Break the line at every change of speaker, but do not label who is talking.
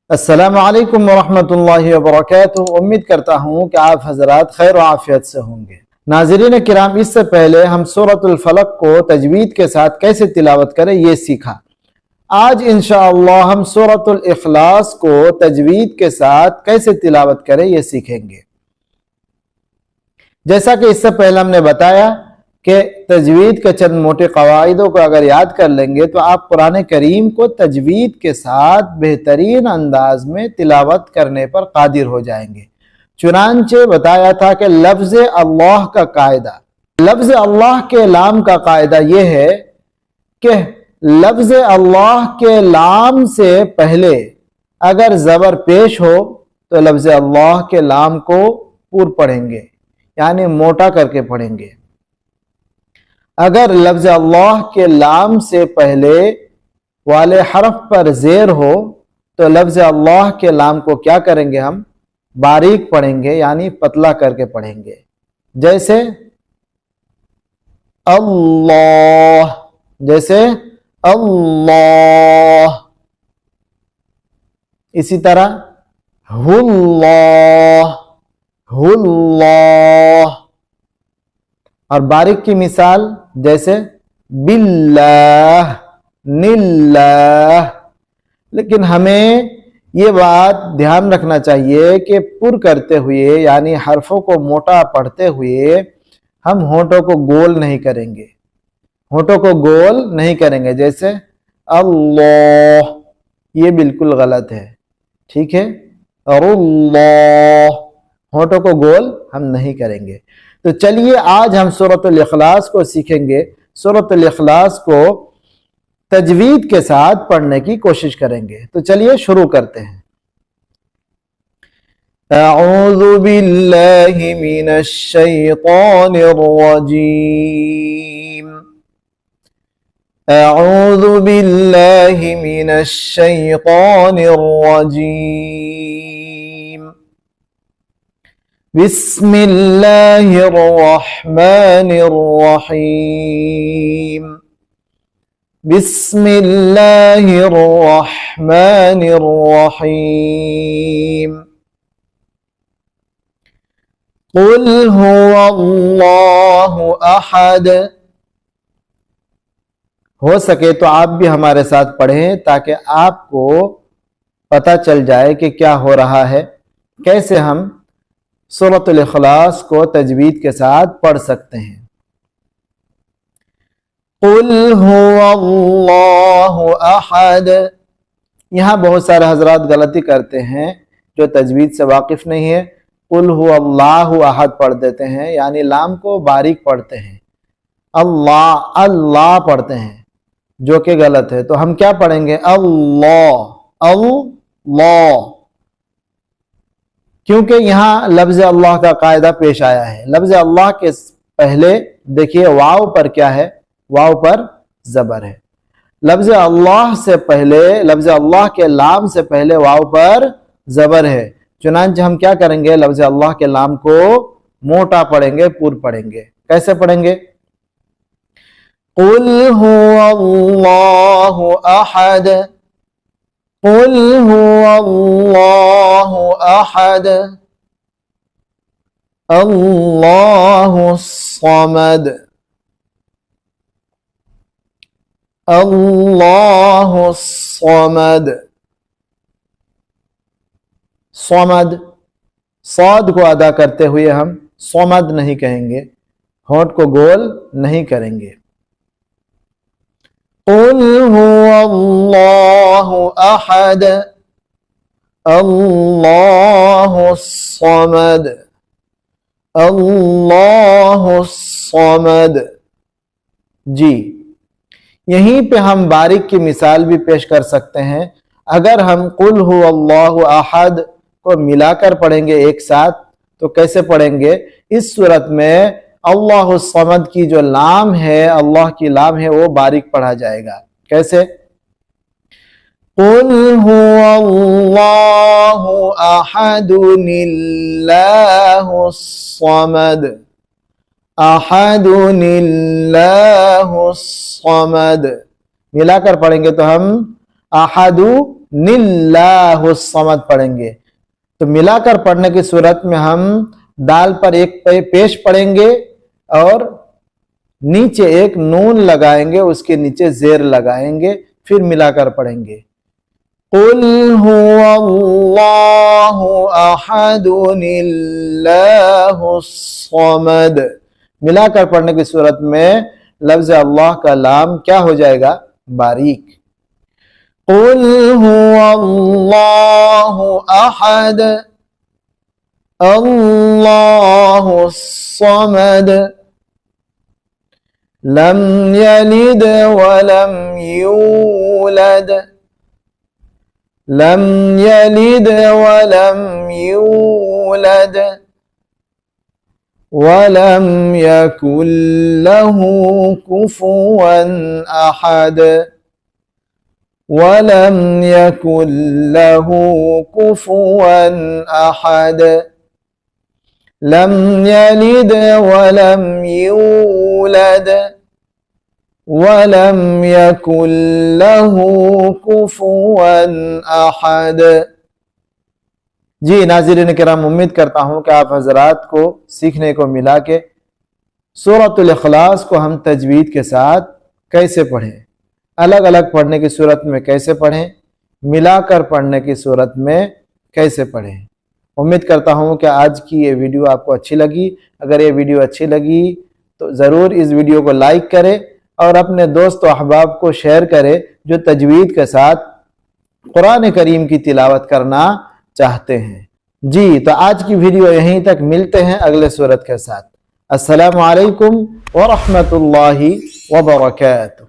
अस्सलामु अलैकुम वरहमतुल्लाहि वबरकातुहू। उम्मीद करता हूँ कि आप हजरात खैर आफियत से होंगे। नाज़रीन किराम, इससे पहले हम सूरतुल फलक को तजवीद के साथ कैसे तिलावत करें ये सीखा। आज इंशाअल्लाह हम सूरतुल इखलास को तजवीद के साथ कैसे तिलावत करें ये सीखेंगे। जैसा कि इससे पहले हमने बताया कि तजवीद के चंद मोटे कवाइदों को अगर याद कर लेंगे तो आप कुरान करीम को तजवीद के साथ बेहतरीन अंदाज में तिलावत करने पर कादिर हो जाएंगे। चुनांचे बताया था कि लफ्ज़ अल्लाह का कायदा, लफ्ज़ अल्लाह के लाम का कायदा यह है कि लफ्ज़ अल्लाह के लाम से पहले अगर ज़बर पेश हो तो लफ्ज़ अल्लाह के लाम को पूर पढ़ेंगे, यानी मोटा करके पढ़ेंगे। अगर लफ्ज़ अल्लाह के लाम से पहले वाले हरफ पर ज़ेर हो तो लफ्ज़ अल्लाह के लाम को क्या करेंगे, हम बारीक पढ़ेंगे, यानी पतला करके पढ़ेंगे। जैसे अल्लाह, जैसे अल्लाह। इसी तरह हुल्लाह, हुल्लाह। और बारीक की मिसाल जैसे बिल्लाह, निल्लाह। लेकिन हमें ये बात ध्यान रखना चाहिए कि पुर करते हुए यानी हरफों को मोटा पढ़ते हुए हम होंठों को गोल नहीं करेंगे, होंठों को गोल नहीं करेंगे। जैसे अल्लाह, ये बिल्कुल गलत है, ठीक है। और अल्लाह, होंठों को गोल हम नहीं करेंगे। तो चलिए आज हम सूरतुल इखलास को सीखेंगे। सूरतुल इखलास को तजवीद के साथ पढ़ने की कोशिश करेंगे। तो चलिए शुरू करते हैं। अऊज़ु बिल्लाहि मिनश शैतानिर रजीम। अऊज़ु बिल्लाहि मिनश शैतानिर रजीम। बिस्मिल्लाहिर रहमानिर रहीम। बिस्मिल्लाहिर रहमानिर रहीम। कुल हुवल्लाहु अहद। हो सके तो आप भी हमारे साथ पढ़ें ताकि आपको पता चल जाए कि क्या हो रहा है, कैसे हम सूरतुल इखलास को तजवीद के साथ पढ़ सकते हैं। कुल हुवल्लाहु अहद। यहाँ बहुत सारे हजरात गलती करते हैं जो तजवीद से वाकिफ नहीं है। कुल हुवल्लाहु अहद पढ़ देते हैं, यानी लाम को बारीक पढ़ते हैं, अल्लाह अल्लाह पढ़ते हैं, जो कि गलत है। तो हम क्या पढ़ेंगे, अल्लाह अल्लाह, क्योंकि यहाँ लफ्ज़ अल्लाह का कायदा पेश आया है। लफ्ज़ अल्लाह के पहले देखिए वाव पर क्या है, वाव पर ज़बर है। लफ्ज़ अल्लाह से पहले, लफ्ज़ अल्लाह के लाम से पहले वाव पर ज़बर है। चुनांचे हम क्या करेंगे, लफ्ज़ अल्लाह के लाम को मोटा पढ़ेंगे, पूर पढ़ेंगे। कैसे पढ़ेंगे, कुल हुवल्लाहु अहद। कुल हुवल्लाहु अहद। अल्लाहुस समद। अल्लाहुस समद। समद, साद को अदा करते हुए हम समद नहीं कहेंगे, होंठ को गोल नहीं करेंगे। कुल हुवल्लाहु अहद। अल्लाहुस समद। अल्लाहुस समद। जी, यहीं पे हम बारीक की मिसाल भी पेश कर सकते हैं। अगर हम कुल हुवल्लाहु अहद को मिलाकर पढ़ेंगे एक साथ तो कैसे पढ़ेंगे, इस सूरत में अल्लाहुस समद की जो लाम है, अल्लाह की लाम है, वो बारीक पढ़ा जाएगा। कैसे, कुल हुवल्लाहु अहदुनिल्लाहुस समद। अहदुनिल्लाहुस समद मिलाकर पढ़ेंगे तो हम अहदु निल्लाहुस समद पढ़ेंगे। तो मिलाकर पढ़ने की सूरत में हम दाल पर एक पेश पढ़ेंगे और नीचे एक नून लगाएंगे, उसके नीचे जेर लगाएंगे, फिर मिलाकर पढ़ेंगे। कुल हुवल्लाहु अहदुनिल्लाहुस समद। मिलाकर पढ़ने की सूरत में लफ्ज अल्लाह का लाम क्या हो जाएगा? बारीक। कुल हुवल्लाहु अहद अल्लाहुस समद लम यलिद वलम यूलद लम यलिद वलम यूलद वलम यकुल लहू कुफुवन अहद वलम यकुल लहू कुफुवन अहद लम यलिद वलम यूलद वलम यकुल लहू कुफुवन अहद। जी नाज़रीन किराम, उम्मीद करता हूँ कि आप हजरात को सीखने को मिला के सूरतुल इखलास को हम तजवीद के साथ कैसे पढ़ें, अलग अलग पढ़ने की सूरत में कैसे पढ़ें, मिलाकर पढ़ने की सूरत में कैसे पढ़ें। उम्मीद करता हूँ कि आज की ये वीडियो आपको अच्छी लगी। अगर ये वीडियो अच्छी लगी तो ज़रूर इस वीडियो को लाइक करें और अपने दोस्त व अहबाब को शेयर करें जो तजवीद के साथ कुरान करीम की तिलावत करना चाहते हैं। जी तो आज की वीडियो यहीं तक, मिलते हैं अगले सूरत के साथ। अस्सलामु अलैकुम व रहमतुल्लाहि व बरकातुहू।